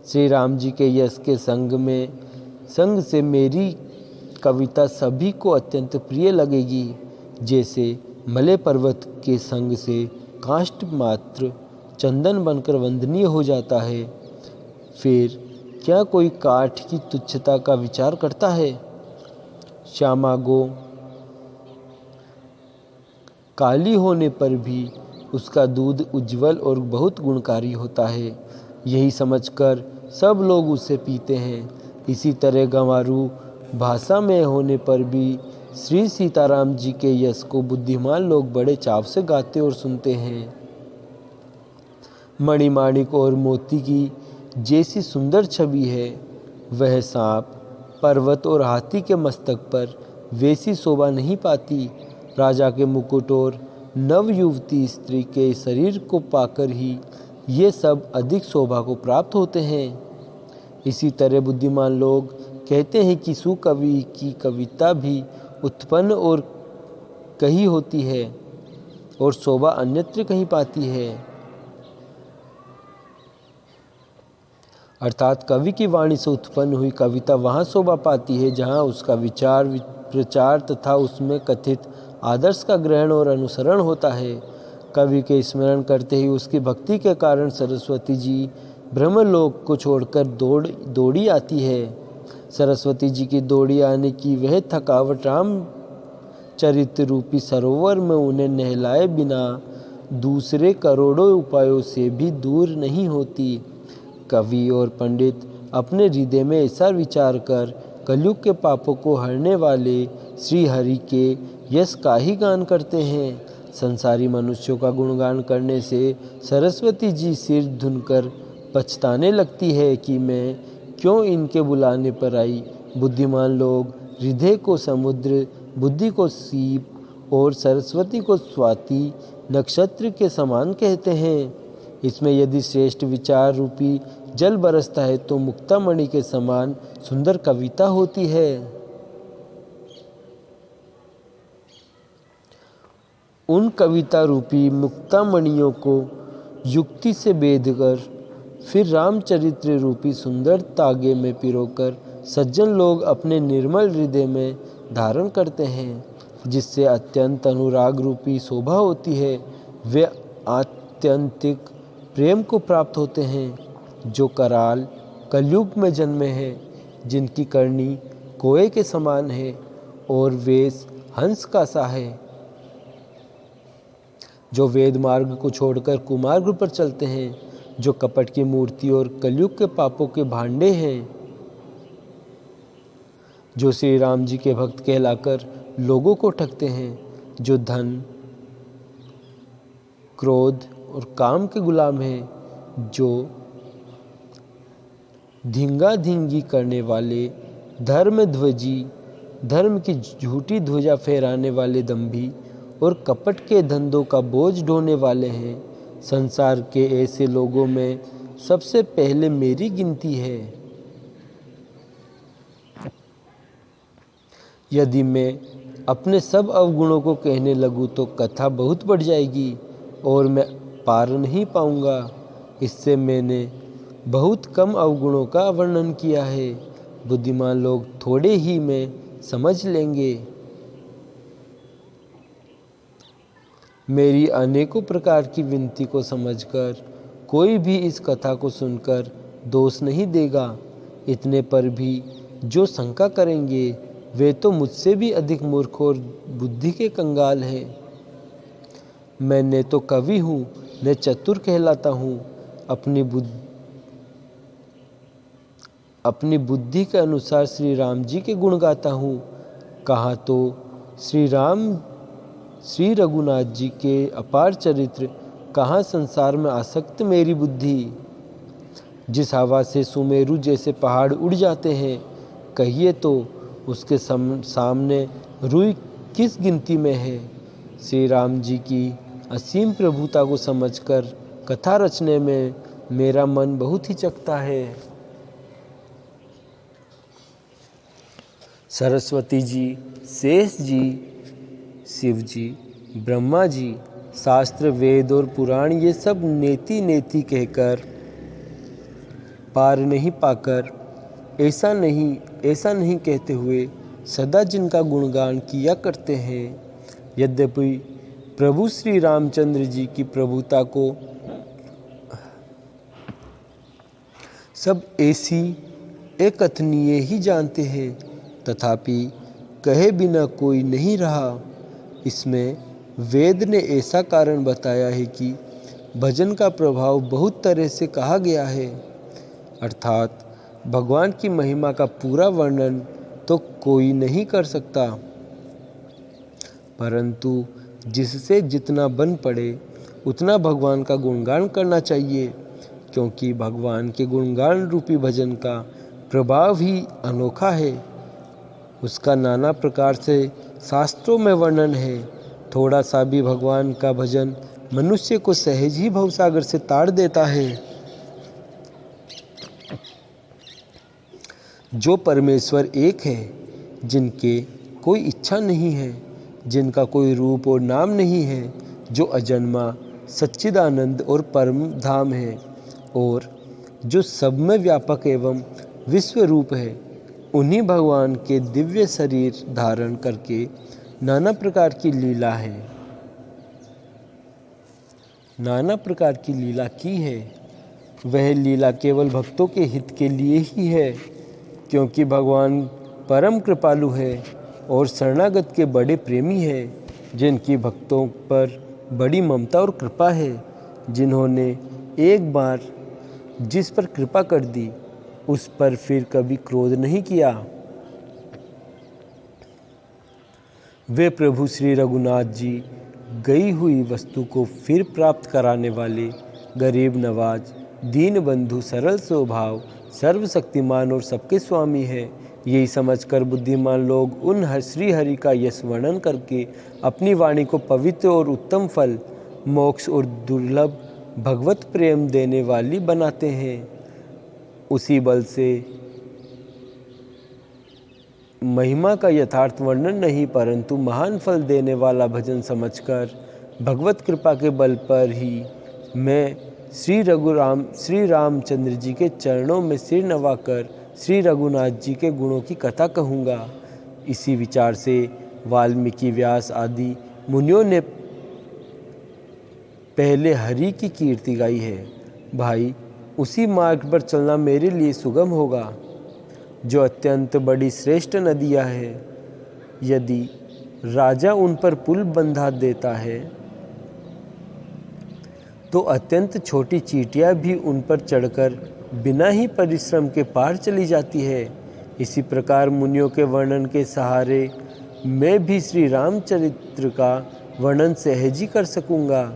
[SPEAKER 1] श्री राम जी के यश के संग से मेरी कविता सभी को अत्यंत प्रिय लगेगी। जैसे मलय पर्वत के संग से काष्ठ मात्र चंदन बनकर वंदनीय हो जाता है, फिर क्या कोई काठ की तुच्छता का विचार करता है। श्यामा गो काली होने पर भी उसका दूध उज्जवल और बहुत गुणकारी होता है, यही समझकर सब लोग उसे पीते हैं। इसी तरह गंवारू भाषा में होने पर भी श्री सीताराम जी के यश को बुद्धिमान लोग बड़े चाव से गाते और सुनते हैं। मणिमाणिक और मोती की जैसी सुंदर छवि है, वह सांप, पर्वत और हाथी के मस्तक पर वैसी शोभा नहीं पाती। राजा के मुकुट और नवयुवती स्त्री के शरीर को पाकर ही ये सब अधिक शोभा को प्राप्त होते हैं। इसी तरह बुद्धिमान लोग कहते हैं कि सुकवि की कविता भी उत्पन्न और कही होती है और शोभा अन्यत्र कहीं पाती है। अर्थात कवि की वाणी से उत्पन्न हुई कविता वहाँ शोभा पाती है जहाँ उसका विचार प्रचार तथा उसमें कथित आदर्श का ग्रहण और अनुसरण होता है। कवि के स्मरण करते ही उसकी भक्ति के कारण सरस्वती जी ब्रह्मलोक को छोड़कर दौड़ी आती है। सरस्वती जी की दौड़ी आने की वह थकावट रामचरित्र रूपी सरोवर में उन्हें नहलाए बिना दूसरे करोड़ों उपायों से भी दूर नहीं होती। कवि और पंडित अपने हृदय में ऐसा विचार कर कलयुग के पापों को हरने वाले श्री हरि के यश का ही गान करते हैं। संसारी मनुष्यों का गुणगान करने से सरस्वती जी सिर धुनकर पछताने लगती है कि मैं क्यों इनके बुलाने पर आई। बुद्धिमान लोग हृदय को समुद्र, बुद्धि को सीप और सरस्वती को स्वाति नक्षत्र के समान कहते हैं। इसमें यदि श्रेष्ठ विचार रूपी जल बरसता है तो मुक्तामणि के समान सुंदर कविता होती है। उन कविता रूपी मुक्तामणियों को युक्ति से बेधकर फिर रामचरित्र रूपी सुंदर तागे में पिरोकर सज्जन लोग अपने निर्मल हृदय में धारण करते हैं, जिससे अत्यंत अनुराग रूपी शोभा होती है। वे आत्यंतिक प्रेम को प्राप्त होते हैं जो कराल कलयुग में जन्मे हैं, जिनकी करनी कोए के समान है और वेश हंस का सा है। जो वेद मार्ग को छोड़कर कुमार्ग पर चलते हैं, जो कपट की मूर्ति और कलयुग के पापों के भांडे हैं, जो श्री राम जी के भक्त कहलाकर लोगों को ठगते हैं, जो धन, क्रोध और काम के गुलाम हैं, जो धींगा धींगी करने वाले, धर्म की झूठी ध्वजा फहराने वाले दंभी और कपट के धंधों का बोझ ढोने वाले हैं। संसार के ऐसे लोगों में सबसे पहले मेरी गिनती है। यदि मैं अपने सब अवगुणों को कहने लगूं तो कथा बहुत बढ़ जाएगी और मैं पार नहीं पाऊंगा। इससे मैंने बहुत कम अवगुणों का वर्णन किया है। बुद्धिमान लोग थोड़े ही में समझ लेंगे। मेरी अनेकों प्रकार की विनती को समझकर कोई भी इस कथा को सुनकर दोष नहीं देगा। इतने पर भी जो शंका करेंगे वे तो मुझसे भी अधिक मूर्ख और बुद्धि के कंगाल हैं। मैं न तो कवि हूँ न चतुर कहलाता हूँ। अपनी बुद्धि के अनुसार श्री राम जी के गुण गाता हूँ। कहाँ तो श्री रघुनाथ जी के अपार चरित्र, कहाँ संसार में आसक्त मेरी बुद्धि। जिस हवा से सुमेरु जैसे पहाड़ उड़ जाते हैं, कहिए तो उसके सामने रुई किस गिनती में है। श्री राम जी की असीम प्रभुता को समझकर कथा रचने में मेरा मन बहुत हिचकता है। सरस्वती जी, शेष जी, शिव जी, ब्रह्मा जी, शास्त्र, वेद और पुराण ये सब नेति नेति कहकर पार नहीं पाकर ऐसा नहीं कहते हुए सदा जिनका गुणगान किया करते हैं। यद्यपि प्रभु श्री रामचंद्र जी की प्रभुता को सब ऐसी एकथनीय ही जानते हैं, तथापि कहे बिना कोई नहीं रहा। इसमें वेद ने ऐसा कारण बताया है कि भजन का प्रभाव बहुत तरह से कहा गया है, अर्थात भगवान की महिमा का पूरा वर्णन तो कोई नहीं कर सकता, परंतु जिससे जितना बन पड़े उतना भगवान का गुणगान करना चाहिए, क्योंकि भगवान के गुणगान रूपी भजन का प्रभाव ही अनोखा है। उसका नाना प्रकार से शास्त्रों में वर्णन है। थोड़ा सा भी भगवान का भजन मनुष्य को सहज ही भवसागर से ताड़ देता है। जो परमेश्वर एक है, जिनके कोई इच्छा नहीं है, जिनका कोई रूप और नाम नहीं है, जो अजन्मा, सच्चिदानंद और परम धाम है, और जो सब में व्यापक एवं विश्व रूप है, उन्हीं भगवान के दिव्य शरीर धारण करके नाना प्रकार की लीला की है। वह लीला केवल भक्तों के हित के लिए ही है, क्योंकि भगवान परम कृपालु है और शरणागत के बड़े प्रेमी है, जिनकी भक्तों पर बड़ी ममता और कृपा है। जिन्होंने एक बार जिस पर कृपा कर दी, उस पर फिर कभी क्रोध नहीं किया। वे प्रभु श्री रघुनाथ जी गई हुई वस्तु को फिर प्राप्त कराने वाले, गरीब नवाज, दीन बंधु, सरल स्वभाव, सर्वशक्तिमान और सबके स्वामी है। यही समझकर बुद्धिमान लोग उन श्री हरि का यश वर्णन करके अपनी वाणी को पवित्र और उत्तम फल, मोक्ष और दुर्लभ भगवत प्रेम देने वाली बनाते हैं। उसी बल से महिमा का यथार्थ वर्णन नहीं, परंतु महान फल देने वाला भजन समझकर भगवत कृपा के बल पर ही मैं श्री रामचंद्र जी के चरणों में सिर नवाकर श्री रघुनाथ जी के गुणों की कथा कहूँगा। इसी विचार से वाल्मीकि, व्यास आदि मुनियों ने पहले हरि की कीर्ति गाई है। भाई, उसी मार्ग पर चलना मेरे लिए सुगम होगा, जो अत्यंत बड़ी श्रेष्ठ नदियाँ हैं। यदि राजा उन पर पुल बंधा देता है तो अत्यंत छोटी चींटियां भी उन पर चढ़कर बिना ही परिश्रम के पार चली जाती है। इसी प्रकार मुनियों के वर्णन के सहारे मैं भी श्री रामचरित्र का वर्णन सहज ही कर सकूँगा।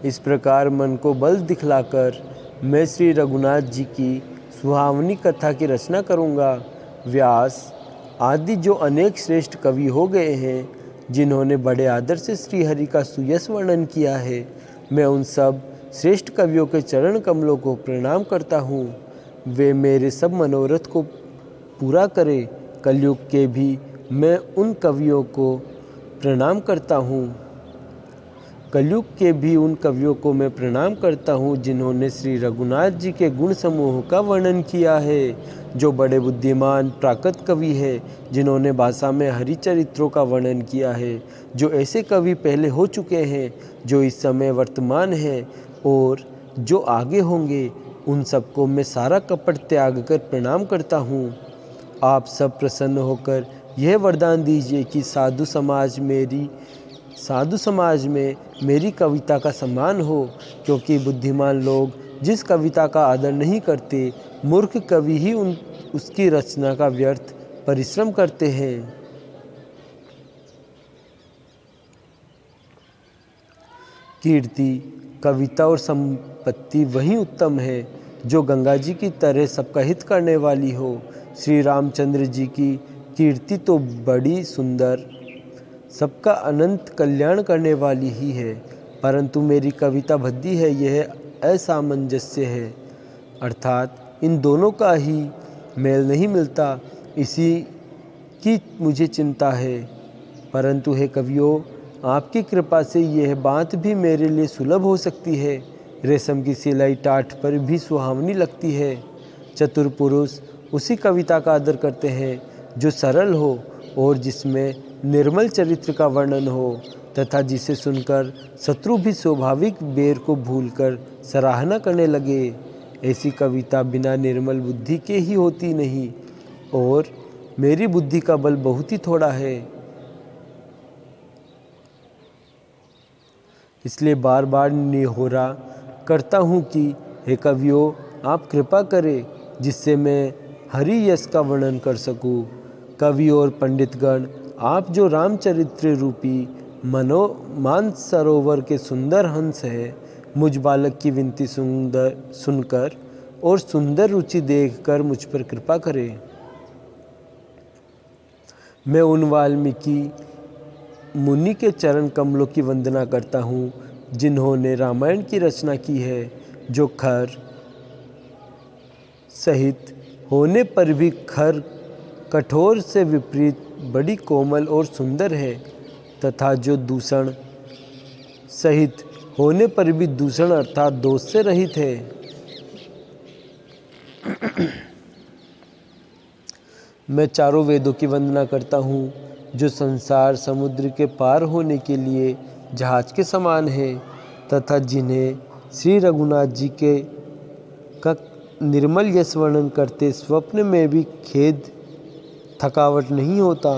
[SPEAKER 1] इस प्रकार मन को बल दिखलाकर मैं श्री रघुनाथ जी की सुहावनी कथा की रचना करूँगा। व्यास आदि जो अनेक श्रेष्ठ कवि हो गए हैं, जिन्होंने बड़े आदर से श्री हरि का सुयश वर्णन किया है, मैं उन सब श्रेष्ठ कवियों के चरण कमलों को प्रणाम करता हूँ। वे मेरे सब मनोरथ को पूरा करें। कलयुग के भी मैं उन कवियों को प्रणाम करता हूँ। कलयुग के भी उन कवियों को मैं प्रणाम करता हूँ जिन्होंने श्री रघुनाथ जी के गुण समूह का वर्णन किया है, जो बड़े बुद्धिमान प्राकृत कवि है, जिन्होंने भाषा में हरिचरित्रों का वर्णन किया है, जो ऐसे कवि पहले हो चुके हैं, जो इस समय वर्तमान हैं और जो आगे होंगे। उन सबको मैं सारा कपट त्याग कर प्रणाम करता हूँ। आप सब प्रसन्न होकर यह वरदान दीजिए कि साधु समाज में मेरी कविता का सम्मान हो, क्योंकि बुद्धिमान लोग जिस कविता का आदर नहीं करते, मूर्ख कवि ही उसकी रचना का व्यर्थ परिश्रम करते हैं। कीर्ति, कविता और संपत्ति वही उत्तम है जो गंगा जी की तरह सबका हित करने वाली हो। श्री रामचंद्र जी की कीर्ति तो बड़ी सुंदर, सबका अनंत कल्याण करने वाली ही है, परंतु मेरी कविता भद्दी है, यह असामंजस्य है, अर्थात इन दोनों का ही मेल नहीं मिलता, इसी की मुझे चिंता है। परंतु हे कवियों, आपकी कृपा से यह बात भी मेरे लिए सुलभ हो सकती है। रेशम की सिलाई टाट पर भी सुहावनी लगती है। चतुर पुरुष उसी कविता का आदर करते हैं जो सरल हो और जिसमें निर्मल चरित्र का वर्णन हो, तथा जिसे सुनकर शत्रु भी स्वाभाविक बेर को भूलकर सराहना करने लगे। ऐसी कविता बिना निर्मल बुद्धि के ही होती नहीं, और मेरी बुद्धि का बल बहुत ही थोड़ा है। इसलिए बार बार निहोरा करता हूँ कि हे कवियों, आप कृपा करें जिससे मैं हरि यश का वर्णन कर सकूँ। कवि और पंडितगण, आप जो रामचरित्र रूपी मानसरोवर के सुंदर हंस है, मुझ बालक की विनती सुनकर और सुंदर रुचि देखकर मुझ पर कृपा करें। मैं उन वाल्मीकि मुनि के चरण कमलों की वंदना करता हूँ जिन्होंने रामायण की रचना की है, जो खर सहित होने पर भी खर कठोर से विपरीत बड़ी कोमल और सुंदर है, तथा जो दूषण सहित होने पर भी दूषण अर्थात दोष से रहित है। मैं चारों वेदों की वंदना करता हूँ जो संसार समुद्र के पार होने के लिए जहाज के समान है, तथा जिन्हें श्री रघुनाथ जी के का निर्मल यश वर्णन करते स्वप्न में भी खेद थकावट नहीं होता।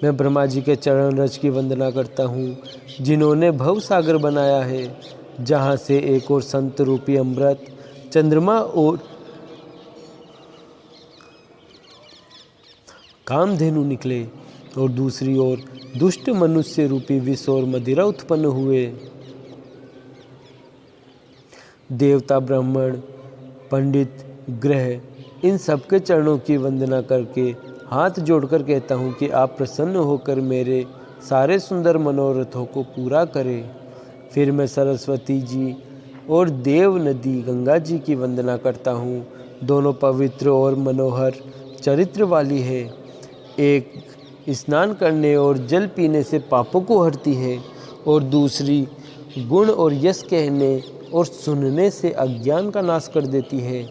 [SPEAKER 1] मैं ब्रह्मा जी के चरण रज की वंदना करता हूँ जिन्होंने भव सागर बनाया है, जहाँ से एक और संत रूपी अमृत चंद्रमा और कामधेनु निकले और दूसरी ओर दुष्ट मनुष्य रूपी विष और मदिरा उत्पन्न हुए। देवता, ब्राह्मण, पंडित, ग्रह, इन सबके चरणों की वंदना करके हाथ जोड़कर कहता हूँ कि आप प्रसन्न होकर मेरे सारे सुंदर मनोरथों को पूरा करें। फिर मैं सरस्वती जी और देव नदी गंगा जी की वंदना करता हूँ। दोनों पवित्र और मनोहर चरित्र वाली है। एक स्नान करने और जल पीने से पापों को हरती है, और दूसरी गुण और यश कहने और सुनने से अज्ञान का नाश कर देती है।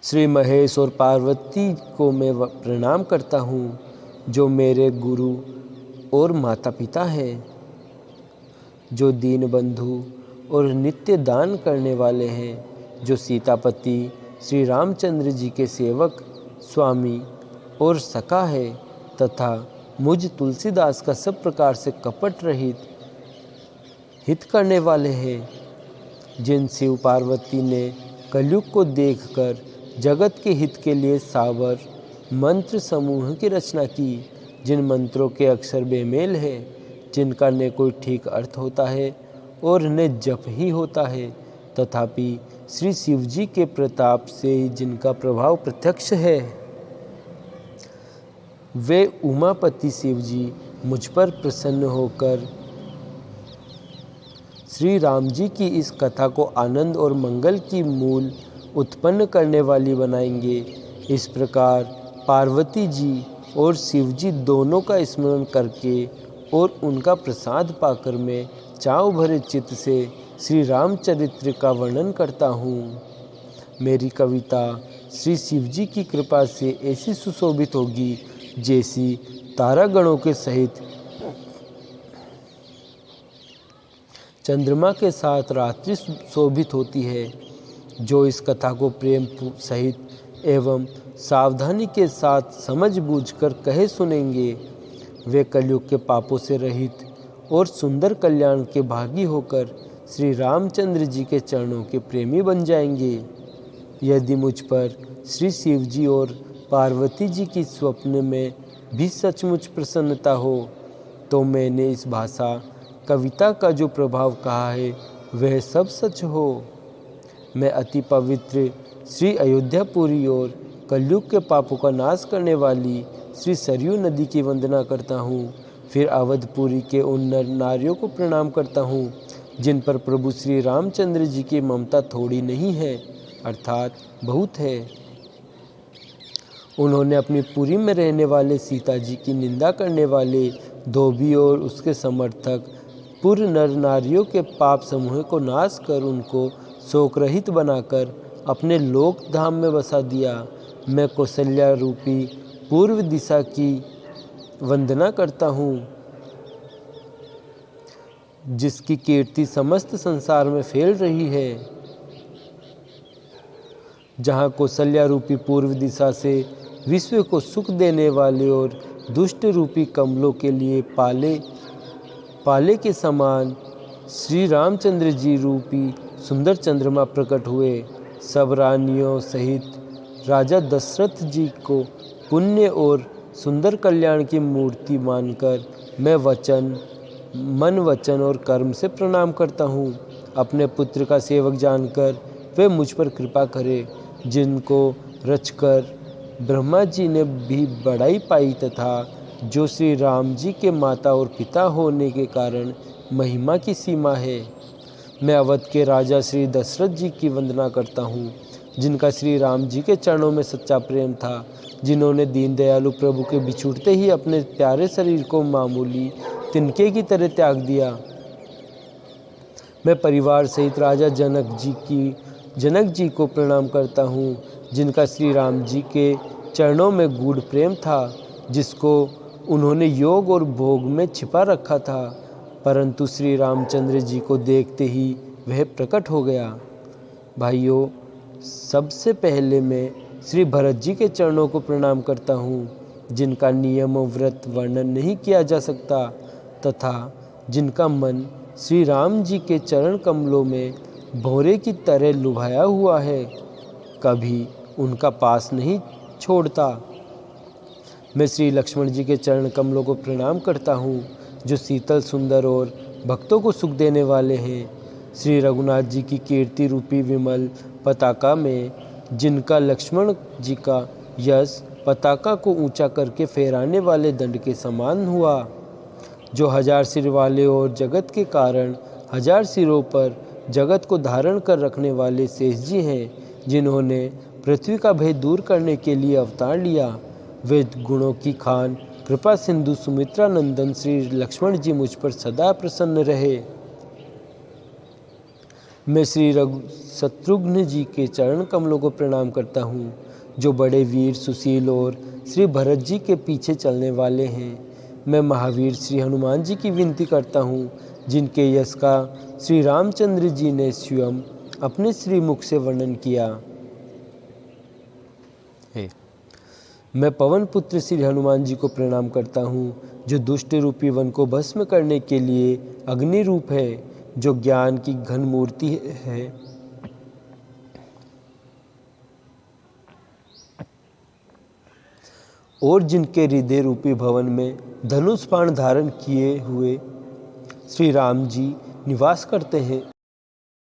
[SPEAKER 1] श्री महेश और पार्वती को मैं प्रणाम करता हूँ, जो मेरे गुरु और माता पिता हैं, जो दीन बंधु और नित्य दान करने वाले हैं, जो सीतापति श्री रामचंद्र जी के सेवक, स्वामी और सखा है, तथा मुझ तुलसीदास का सब प्रकार से कपट रहित हित करने वाले हैं, जिन शिव पार्वती ने कलयुग को देखकर जगत के हित के लिए सावर मंत्र समूह की रचना की, जिन मंत्रों के अक्षर बेमेल हैं, जिनका न कोई ठीक अर्थ होता है और न जप ही होता है, तथापि श्री शिव जी के प्रताप से ही जिनका प्रभाव प्रत्यक्ष है, वे उमापति शिव जी मुझ पर प्रसन्न होकर श्री राम जी की इस कथा को आनंद और मंगल की मूल उत्पन्न करने वाली बनाएंगे। इस प्रकार पार्वती जी और शिव जी दोनों का स्मरण करके और उनका प्रसाद पाकर मैं चाव भरे चित्त से श्री रामचरित्र का वर्णन करता हूँ। मेरी कविता श्री शिव जी की कृपा से ऐसी सुशोभित होगी जैसी तारागणों के सहित चंद्रमा के साथ रात्रि शोभित होती है। जो इस कथा को प्रेम सहित एवं सावधानी के साथ समझ बूझकर कहे सुनेंगे, वे कलयुग के पापों से रहित और सुंदर कल्याण के भागी होकर श्री रामचंद्र जी के चरणों के प्रेमी बन जाएंगे। यदि मुझ पर श्री शिव जी और पार्वती जी की स्वप्न में भी सचमुच प्रसन्नता हो, तो मैंने इस भाषा कविता का जो प्रभाव कहा है वह सब सच हो। मैं अति पवित्र श्री अयोध्यापुरी और कलयुग के पापों का नाश करने वाली श्री सरयू नदी की वंदना करता हूँ। फिर अवधपुरी के उन नर नारियों को प्रणाम करता हूँ जिन पर प्रभु श्री रामचंद्र जी की ममता थोड़ी नहीं है, अर्थात बहुत है। उन्होंने अपनी पुरी में रहने वाले सीता जी की निंदा करने वाले धोबी और उसके समर्थक पूर्व नर नारियों के पाप समूह को नाश कर उनको शोक रहित बनाकर अपने लोक धाम में बसा दिया। मैं कौशल्या रूपी पूर्व दिशा की वंदना करता हूँ, जिसकी कीर्ति समस्त संसार में फैल रही है। जहाँ कौशल्या रूपी पूर्व दिशा से विश्व को सुख देने वाले और दुष्ट रूपी कमलों के लिए पाले के समान श्री रामचंद्र जी रूपी सुंदर चंद्रमा प्रकट हुए। सब रानियों सहित राजा दशरथ जी को पुण्य और सुंदर कल्याण की मूर्ति मानकर मैं मन वचन और कर्म से प्रणाम करता हूँ। अपने पुत्र का सेवक जानकर वे मुझ पर कृपा करे, जिनको रचकर ब्रह्मा जी ने भी बड़ाई पाई तथा जो श्री राम जी के माता और पिता होने के कारण महिमा की सीमा है। मैं अवध के राजा श्री दशरथ जी की वंदना करता हूँ, जिनका श्री राम जी के चरणों में सच्चा प्रेम था, जिन्होंने दीन दयालु प्रभु के बिछुड़ते ही अपने प्यारे शरीर को मामूली तिनके की तरह त्याग दिया। मैं परिवार सहित राजा जनक जी को प्रणाम करता हूँ, जिनका श्री राम जी के चरणों में गूढ़ प्रेम था, जिसको उन्होंने योग और भोग में छिपा रखा था, परंतु श्री रामचंद्र जी को देखते ही वह प्रकट हो गया। भाइयों, सबसे पहले मैं श्री भरत जी के चरणों को प्रणाम करता हूँ, जिनका नियम और व्रत वर्णन नहीं किया जा सकता तथा जिनका मन श्री राम जी के चरण कमलों में भौरे की तरह लुभाया हुआ है, कभी उनका पास नहीं छोड़ता। मैं श्री लक्ष्मण जी के चरण कमलों को प्रणाम करता हूँ, जो शीतल सुंदर और भक्तों को सुख देने वाले हैं। श्री रघुनाथ जी की कीर्ति रूपी विमल पताका में जिनका लक्ष्मण जी का यश पताका को ऊंचा करके फहराने वाले दंड के समान हुआ, जो 1000 सिर वाले और जगत के कारण 1000 सिरों पर जगत को धारण कर रखने वाले शेष जी हैं, जिन्होंने पृथ्वी का भय दूर करने के लिए अवतार लिया। वे गुणों की खान कृपा सिंधु सुमित्रा नंदन श्री लक्ष्मण जी मुझ पर सदा प्रसन्न रहे। मैं श्री शत्रुघ्न जी के चरण कमलों को प्रणाम करता हूँ, जो बड़े वीर सुशील और श्री भरत जी के पीछे चलने वाले हैं। मैं महावीर श्री हनुमान जी की विनती करता हूँ, जिनके यश का श्री रामचंद्र जी ने स्वयं अपने श्री मुख से वर्णन किया है। मैं पवन पुत्र श्री हनुमान जी को प्रणाम करता हूँ, जो दुष्ट रूपी वन को भस्म करने के लिए अग्नि रूप है, जो ज्ञान की घन मूर्ति है। और जिनके हृदय रूपी भवन में धनुष बाण धारण किए हुए श्री राम जी निवास करते हैं।